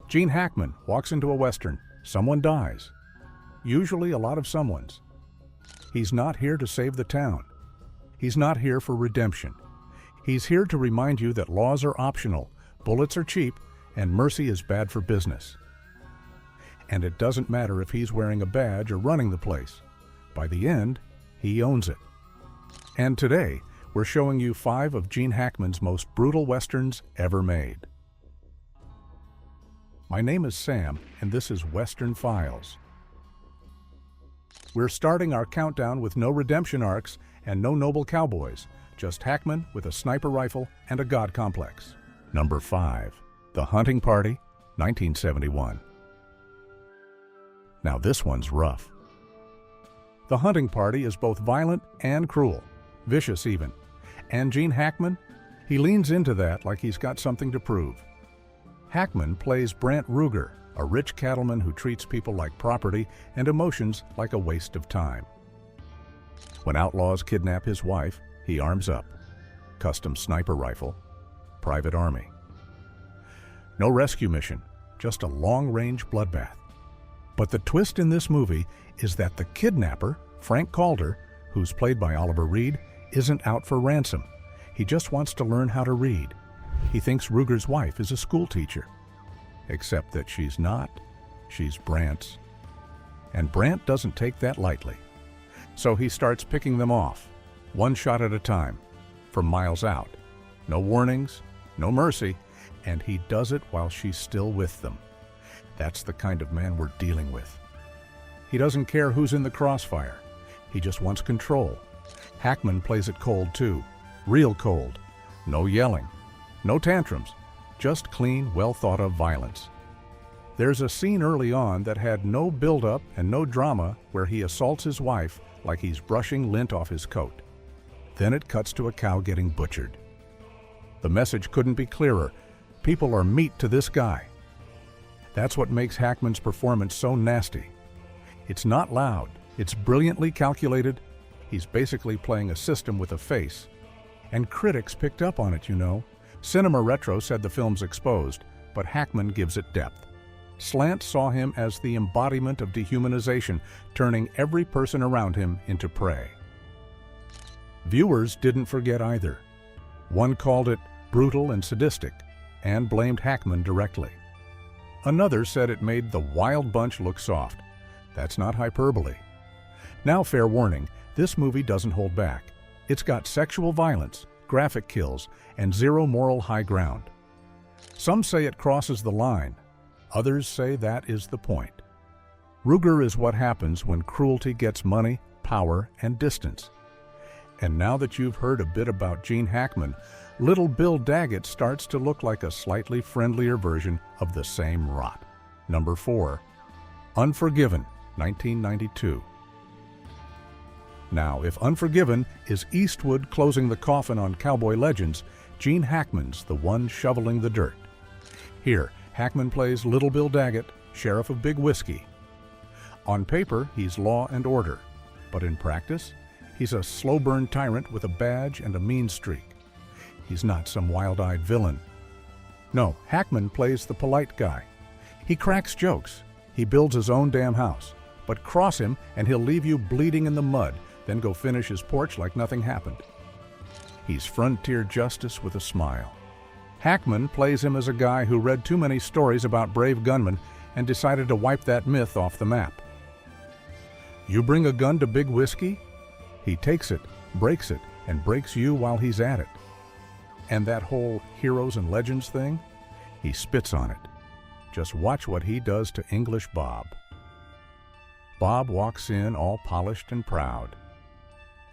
Gene Hackman walks into a Western. Someone dies. Usually a lot of someones. He's not here to save the town. He's not here for redemption. He's here to remind you that laws are optional, bullets are cheap, and mercy is bad for business. And it doesn't matter if he's wearing a badge or running the place. By the end, he owns it. And today, we're showing you 5 of Gene Hackman's most brutal Westerns ever made. My name is Sam, and this is Western Files. We're starting our countdown with no redemption arcs and no noble cowboys, just Hackman with a sniper rifle and a god complex. Number 5, The Hunting Party, 1971. Now this one's rough. The Hunting Party is both violent and cruel, vicious even. And Gene Hackman, he leans into that like he's got something to prove. Hackman plays Brant Ruger, a rich cattleman who treats people like property and emotions like a waste of time. When outlaws kidnap his wife, he arms up. Custom sniper rifle, private army. No rescue mission, just a long-range bloodbath. But the twist in this movie is that the kidnapper, Frank Calder, who's played by Oliver Reed, isn't out for ransom. He just wants to learn how to read. He thinks Ruger's wife is a school teacher. Except that she's not. She's Brant's. And Brant doesn't take that lightly. So he starts picking them off, one shot at a time, from miles out. No warnings, no mercy, and he does it while she's still with them. That's the kind of man we're dealing with. He doesn't care who's in the crossfire. He just wants control. Hackman plays it cold too, real cold. No yelling, no tantrums, just clean, well-thought-of violence. There's a scene early on that had no build-up and no drama where he assaults his wife like he's brushing lint off his coat. Then it cuts to a cow getting butchered. The message couldn't be clearer. People are meat to this guy. That's what makes Hackman's performance so nasty. It's not loud. It's brilliantly calculated. He's basically playing a system with a face. And critics picked up on it, you know. Cinema Retro said the film's exposed, but Hackman gives it depth. Slant saw him as the embodiment of dehumanization, turning every person around him into prey. Viewers didn't forget either. One called it brutal and sadistic, and blamed Hackman directly. Another said it made the Wild Bunch look soft. That's not hyperbole. Now, fair warning, this movie doesn't hold back. It's got sexual violence, graphic kills, and zero moral high ground. Some say it crosses the line. Others say that is the point. Ruger is what happens when cruelty gets money, power, and distance. And now that you've heard a bit about Gene Hackman, Little Bill Daggett starts to look like a slightly friendlier version of the same rot. Number 4, Unforgiven, 1992. Now, if Unforgiven is Eastwood closing the coffin on cowboy legends, Gene Hackman's the one shoveling the dirt. Here, Hackman plays Little Bill Daggett, sheriff of Big Whiskey. On paper, he's law and order, but in practice, he's a slow-burn tyrant with a badge and a mean streak. He's not some wild-eyed villain. No, Hackman plays the polite guy. He cracks jokes. He builds his own damn house. But cross him and he'll leave you bleeding in the mud, then go finish his porch like nothing happened. He's frontier justice with a smile. Hackman plays him as a guy who read too many stories about brave gunmen and decided to wipe that myth off the map. You bring a gun to Big Whiskey? He takes it, breaks it, and breaks you while he's at it. And that whole heroes and legends thing? He spits on it. Just watch what he does to English Bob. Bob walks in all polished and proud.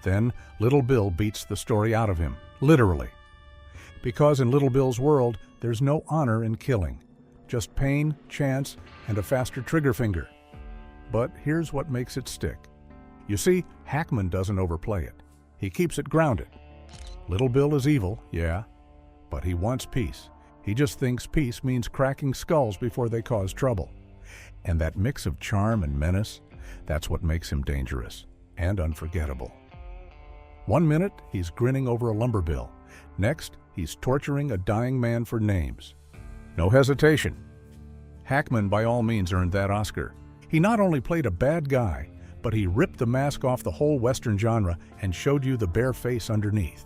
Then Little Bill beats the story out of him, literally. Because in Little Bill's world, there's no honor in killing, just pain, chance, and a faster trigger finger. But here's what makes it stick. You see, Hackman doesn't overplay it. He keeps it grounded. Little Bill is evil, yeah, but he wants peace. He just thinks peace means cracking skulls before they cause trouble. And that mix of charm and menace, that's what makes him dangerous and unforgettable. One minute, he's grinning over a lumber bill. Next, he's torturing a dying man for names. No hesitation. Hackman by all means earned that Oscar. He not only played a bad guy, but he ripped the mask off the whole Western genre and showed you the bare face underneath.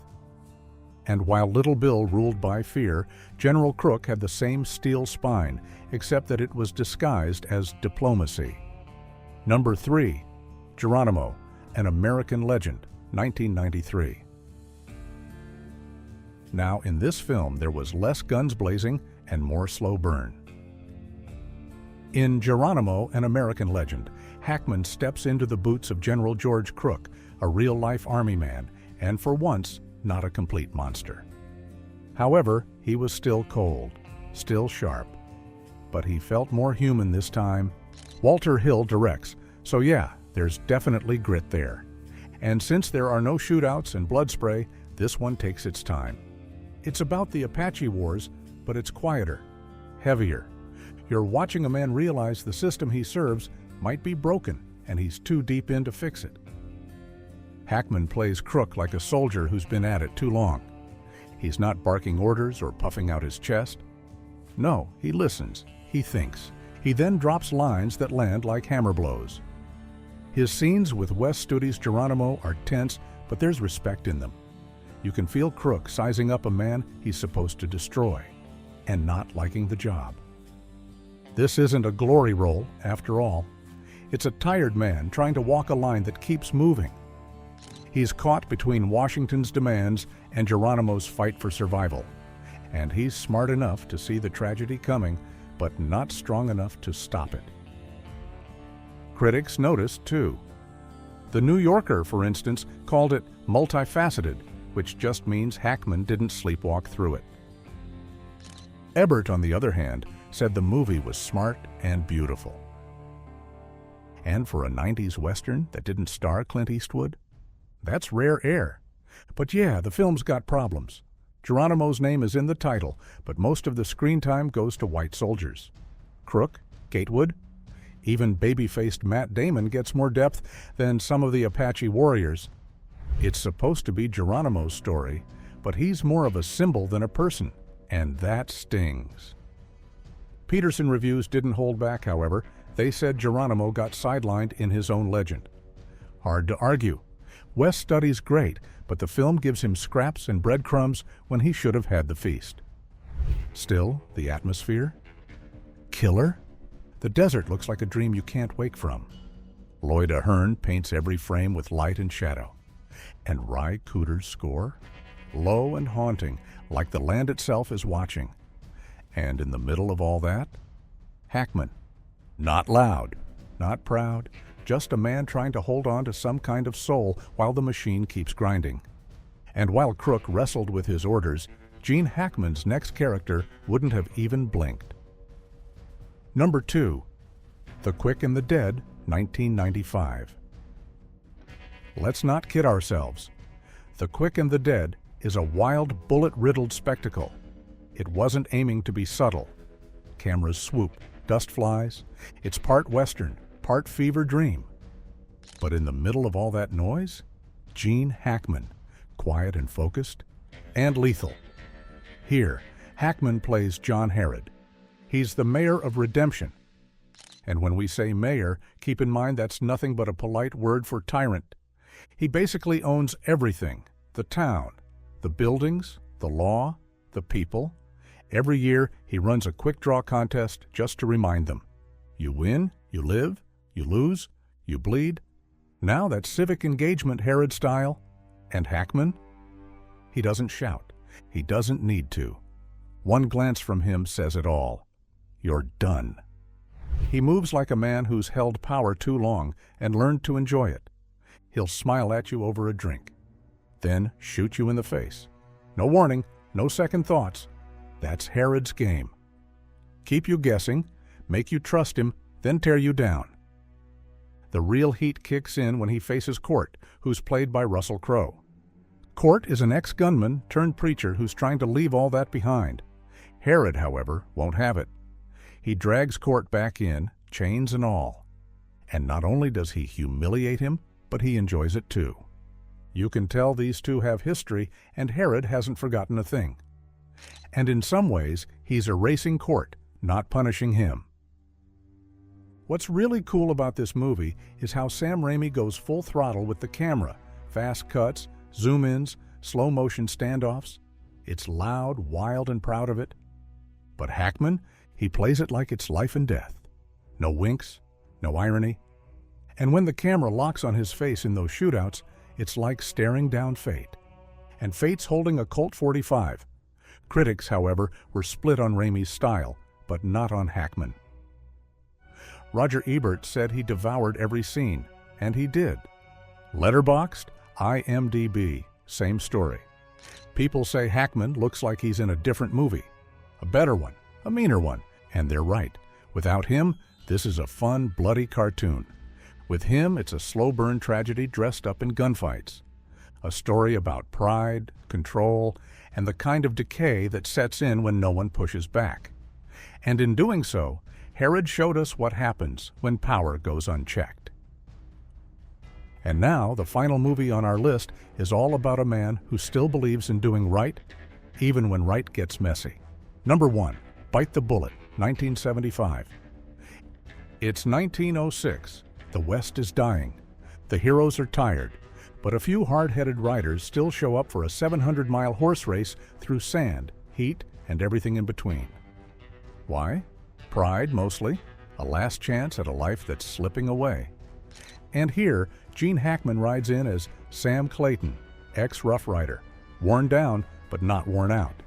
And while Little Bill ruled by fear, General Crook had the same steel spine, except that it was disguised as diplomacy. Number 3, Geronimo, an American Legend, 1993. Now, in this film, there was less guns blazing and more slow burn. In Geronimo, an American Legend, Hackman steps into the boots of General George Crook, a real-life army man, and for once, not a complete monster. However, he was still cold, still sharp, but he felt more human this time. Walter Hill directs, so yeah, there's definitely grit there. And since there are no shootouts and blood spray, this one takes its time. It's about the Apache Wars, but it's quieter, heavier. You're watching a man realize the system he serves might be broken and he's too deep in to fix it. Hackman plays Crook like a soldier who's been at it too long. He's not barking orders or puffing out his chest. No, he listens, he thinks. He then drops lines that land like hammer blows. His scenes with Wes Studi's Geronimo are tense, but there's respect in them. You can feel Crook sizing up a man he's supposed to destroy, and not liking the job. This isn't a glory role, after all. It's a tired man trying to walk a line that keeps moving. He's caught between Washington's demands and Geronimo's fight for survival, and he's smart enough to see the tragedy coming, but not strong enough to stop it. Critics noticed, too. The New Yorker, for instance, called it multifaceted, which just means Hackman didn't sleepwalk through it. Ebert, on the other hand, said the movie was smart and beautiful. And for a 90s Western that didn't star Clint Eastwood, that's rare air. But yeah, the film's got problems. Geronimo's name is in the title, but most of the screen time goes to white soldiers. Crook, Gatewood, even baby-faced Matt Damon gets more depth than some of the Apache warriors. It's supposed to be Geronimo's story, but he's more of a symbol than a person, and that stings. Peterson Reviews didn't hold back, however. They said Geronimo got sidelined in his own legend. Hard to argue. Wes Studi's great, but the film gives him scraps and breadcrumbs when he should have had the feast. Still, the atmosphere? Killer? The desert looks like a dream you can't wake from. Lloyd Ahern paints every frame with light and shadow. And Ry Cooder's score? Low and haunting, like the land itself is watching. And in the middle of all that, Hackman. Not loud, not proud, just a man trying to hold on to some kind of soul while the machine keeps grinding. And while Crook wrestled with his orders, Gene Hackman's next character wouldn't have even blinked. Number 2, The Quick and the Dead, 1995. Let's not kid ourselves. The Quick and the Dead is a wild, bullet-riddled spectacle. It wasn't aiming to be subtle. Cameras swoop, dust flies. It's part Western, part fever dream. But in the middle of all that noise, Gene Hackman, quiet and focused, and lethal. Here, Hackman plays John Herod. He's the mayor of redemption. And when we say mayor, keep in mind that's nothing but a polite word for tyrant. He basically owns everything: the town, the buildings, the law, the people. Every year, he runs a quick draw contest just to remind them. You win, you live, you lose, you bleed. Now that's civic engagement Herod style. And Hackman? He doesn't shout. He doesn't need to. One glance from him says it all. You're done. He moves like a man who's held power too long and learned to enjoy it. He'll smile at you over a drink, then shoot you in the face. No warning, no second thoughts. That's Herod's game. Keep you guessing, make you trust him, then tear you down. The real heat kicks in when he faces Court, who's played by Russell Crowe. Court is an ex-gunman turned preacher who's trying to leave all that behind. Herod, however, won't have it. He drags Court back in, chains and all. And not only does he humiliate him, but he enjoys it too. You can tell these two have history, and Herod hasn't forgotten a thing. And in some ways, he's erasing Court, not punishing him. What's really cool about this movie is how Sam Raimi goes full throttle with the camera. Fast cuts, zoom-ins, slow-motion standoffs. It's loud, wild, and proud of it. But Hackman, he plays it like it's life and death. No winks, no irony. And when the camera locks on his face in those shootouts, it's like staring down fate. And fate's holding a Colt 45. Critics, however, were split on Raimi's style, but not on Hackman. Roger Ebert said he devoured every scene, and he did. Letterboxd, IMDb, same story. People say Hackman looks like he's in a different movie. A better one, a meaner one, and they're right. Without him, this is a fun, bloody cartoon. With him, it's a slow-burn tragedy dressed up in gunfights. A story about pride, control, and the kind of decay that sets in when no one pushes back. And in doing so, Herod showed us what happens when power goes unchecked. And now, the final movie on our list is all about a man who still believes in doing right, even when right gets messy. Number 1, Bite the Bullet, 1975. It's 1906. The West is dying. The heroes are tired, but a few hard-headed riders still show up for a 700-mile horse race through sand, heat, and everything in between. Why? Pride, mostly. A last chance at a life that's slipping away. And here, Gene Hackman rides in as Sam Clayton, ex-Rough Rider, worn down but not worn out.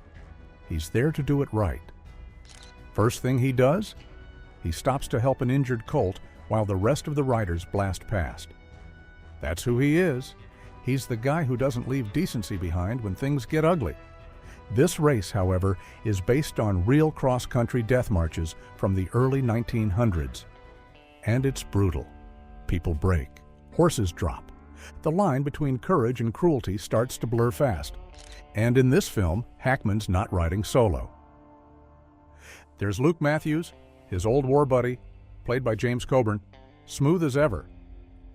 He's there to do it right. First thing he does? He stops to help an injured colt while the rest of the riders blast past. That's who he is. He's the guy who doesn't leave decency behind when things get ugly. This race, however, is based on real cross-country death marches from the early 1900s. And it's brutal. People break. Horses drop. The line between courage and cruelty starts to blur fast. And in this film, Hackman's not riding solo. There's Luke Matthews, his old war buddy, played by James Coburn, smooth as ever.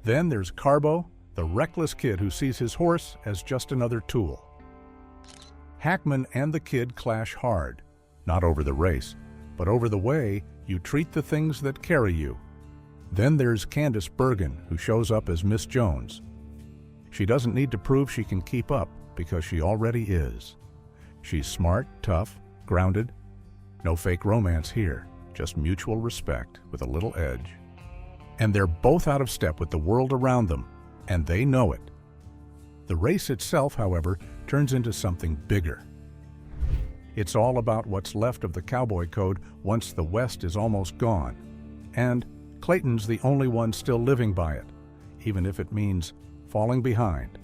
Then there's Carbo, the reckless kid who sees his horse as just another tool. Hackman and the kid clash hard, not over the race, but over the way you treat the things that carry you. Then there's Candice Bergen, who shows up as Miss Jones. She doesn't need to prove she can keep up, because she already is. She's smart, tough, grounded. No fake romance here, just mutual respect with a little edge. And they're both out of step with the world around them, and they know it. The race itself, however, turns into something bigger. It's all about what's left of the cowboy code once the West is almost gone. And Clayton's the only one still living by it, even if it means falling behind.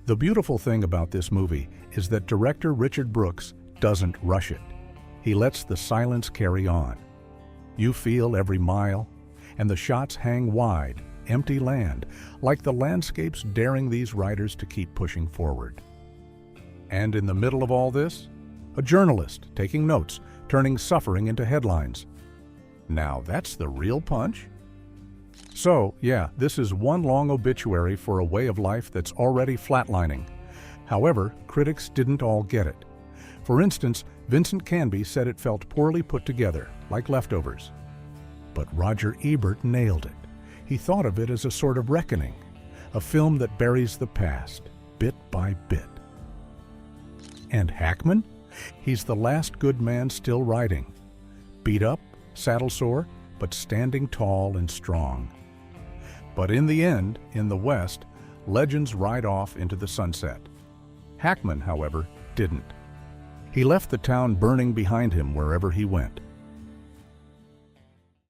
The beautiful thing about this movie is that director Richard Brooks doesn't rush it. He lets the silence carry on. You feel every mile, and the shots hang wide, empty land, like the landscapes daring these riders to keep pushing forward. And in the middle of all this, a journalist taking notes, turning suffering into headlines. Now that's the real punch. So, yeah, this is one long obituary for a way of life that's already flatlining. However, critics didn't all get it. For instance, Vincent Canby said it felt poorly put together, like leftovers. But Roger Ebert nailed it. He thought of it as a sort of reckoning, a film that buries the past, bit by bit. And Hackman? He's the last good man still riding. Beat up, saddle sore, but standing tall and strong. But in the end, in the West, legends ride off into the sunset. Hackman, however, didn't. He left the town burning behind him wherever he went.